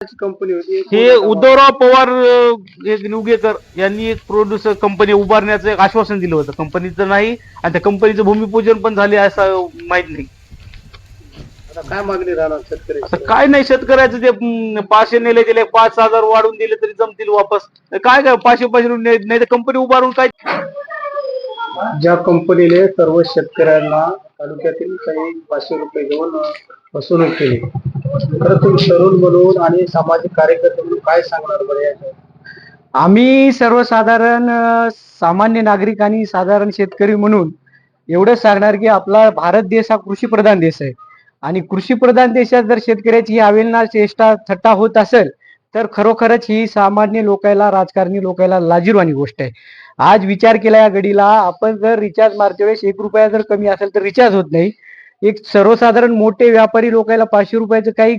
Company होती हे उद्धवराव पवार एक निवगेकर यांनी एक प्रोड्युसर कंपनी उभारण्याचं एक आश्वासन दिलं होतं. कंपनीचं नाही आणि त्या कंपनीचं भूमिपूजन पण झाले असं माहित नाही. आता काय मागणी राहणार शेतकरी? आता काय नाही, शेतकऱ्याचं ते 500 नेले गेले, 5,000 वाढून दिले तरी जमतील वापस. काय काय 500 नाही तर कंपनी उभारून काय. ज्या कंपनीने सर्व शेतकऱ्यांना तालुक्यातील काही 500 रुपये घेऊन फसवणूक केली, खरं तुम्ही तरुण म्हणून आणि सामाजिक कार्यकर्ते म्हणून काय सांगणार बरं याच्यावर? आम्ही सर्वसाधारण सामान्य नागरिक आणि साधारण शेतकरी म्हणून एवढं सांगणार की आपला भारत देश हा कृषीप्रधान देश आहे आणि कृषीप्रधान देशात जर शेतकऱ्याची ही अवेलना चेष्टा थट्टा होत असेल तर खरोखरच ही सामान्य लोकांना, राजकारणी लोकांना लाजिरवाणी गोष्ट आहे. आज विचार केला या घडीला, आपण जर रिचार्ज मारते वेळेस 1 रुपया जर कमी असेल तर रिचार्ज होत नाही. एक सर्वसाधारण मोठे व्यापारी लोकांना 500 रुपयाचं काही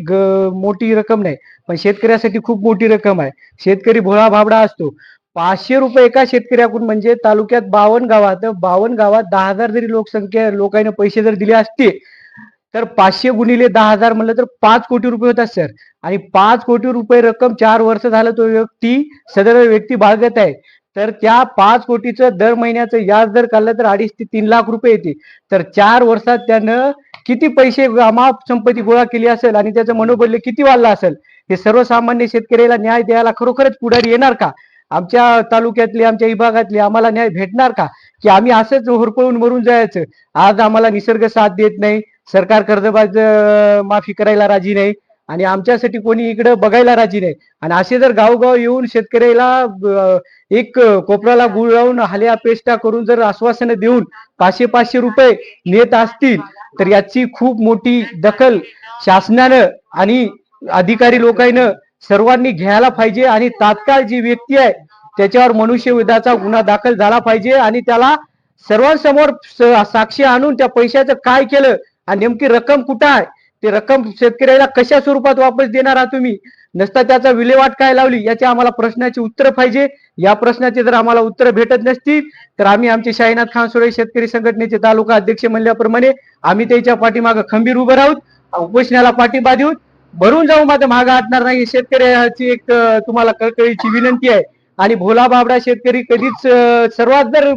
मोठी रक्कम नाही, पण शेतकऱ्यासाठी खूप मोठी रक्कम आहे. शेतकरी भोळा भाबडा असतो. 500 रुपये एका शेतकऱ्याकडून म्हणजे तालुक्यात 52 गावात 10,000 जरी लोकांना पैसे जर दिले असते तर 500 गुणिले 10,000 म्हणलं तर 5 कोटी रुपये होतात सर. आणि 5 कोटी रुपये रक्कम 4 वर्ष झालं तो सदर व्यक्ती बाळगत आहे. तर त्या 5 कोटीचं दर महिन्याचं व्याज जर काढलं तर 2.5 ते 3 लाख रुपये येते. तर 4 वर्षात त्यानं किती पैसे अमाप संपत्ती गोळा केली असेल आणि त्याचं मनोबल किती वाढलं असेल. हे सर्वसामान्य शेतकऱ्याला न्याय द्यायला खरोखरच पुढारी येणार का? आमच्या तालुक्यातले, आमच्या विभागातले आम्हाला न्याय भेटणार का? की आम्ही असंच होरपळून मरून जायचं? आज आम्हाला निसर्ग साथ देत नाही, सरकार कर्जबाज माफी करायला राजी नाही आणि आमच्यासाठी कोणी इकडं बघायला राजी नाही. आणि असे जर गावगाव येऊन शेतकऱ्याला एक कोपराला गुळ लावून हाल्या पेष्टा करून जर आश्वासनं देऊन 500 रुपये नेत असतील तर याची खूप मोठी दखल शासनानं आणि अधिकारी लोकांनी सर्वांनी घ्यायला पाहिजे आणि तात्काळ जी व्यक्ती आहे त्याच्यावर मनुष्यवधाचा गुन्हा दाखल झाला पाहिजे आणि त्याला सर्वांसमोर साक्षी आणून त्या पैशाचं काय केलं आणि नेमकी रक्कम कुठं आहे, ते रक्कम शेतकऱ्याला कशा स्वरूपात वापस देणार आहात तुम्ही, नसता त्याचा विल्हेवाट काय लावली, याची आम्हाला प्रश्नाची उत्तर पाहिजे. या प्रश्नाचे जर आम्हाला उत्तर भेटत नसतील तर आम्ही आमचे शाहीनाथ खान सोडे शेतकरी संघटनेचे तालुका अध्यक्ष म्हणल्याप्रमाणे आम्ही त्याच्या पाठीमागे खंबीर उभं राहूत, उपोषणाला पाठिंबा देऊत, भरून जाऊ, माझं मागं हटणार नाही. शेतकऱ्याची एक तुम्हाला कळकळीची विनंती आहे. आणि भोला बाबडा शेतकरी कधीच सर्वात जर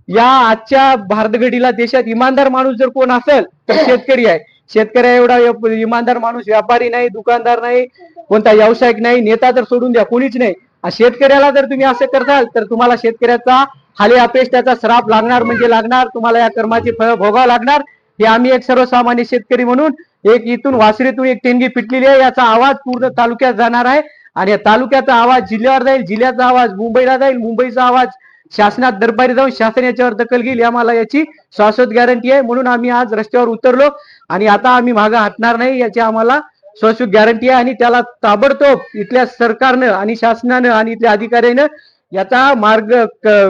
या आजच्या भारतघडीला देशात इमानदार माणूस जर कोण असेल तर शेतकरी आहे. शेतकऱ्या एवढा इमानदार माणूस व्यापारी नाही, दुकानदार नाही, कोणता व्यावसायिक नाही, नेता तर सोडून द्या, कोणीच नाही. शेतकऱ्याला जर तुम्ही असं करताल तर तुम्हाला शेतकऱ्याचा हाले अपेष्टाचा श्राप लागणार म्हणजे लागणार, तुम्हाला या कर्माची फळ भोगावं लागणार. हे आम्ही एक सर्वसामान्य शेतकरी म्हणून एक इथून वासरीतून एक टेंगी पिटलेली आहे, याचा आवाज पूर्ण तालुक्यात जाणार आहे आणि या तालुक्याचा आवाज जिल्ह्यावर जाईल, जिल्ह्याचा आवाज मुंबईला जाईल, मुंबईचा आवाज शासनात दरबारी जाऊन शासन याच्यावर दखल घेईल, आम्हाला याची शाश्वत गॅरंटी आहे. म्हणून आम्ही आज रस्त्यावर उतरलो आणि आता आम्ही मागे हटणार नाही, याची आम्हाला शाश्वत गॅरंटी आहे. आणि त्याला ताबडतोब इथल्या सरकारनं आणि शासनानं आणि इथल्या अधिकाऱ्यानं याचा मार्ग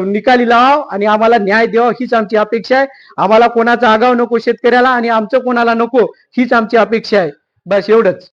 निकाली लावावा आणि आम्हाला न्याय द्यावा, हीच आमची अपेक्षा आहे. आम्हाला कोणाचा आगाव नको शेतकऱ्याला आणि आमचं कोणाला नको, हीच आमची अपेक्षा आहे. बस एवढंच.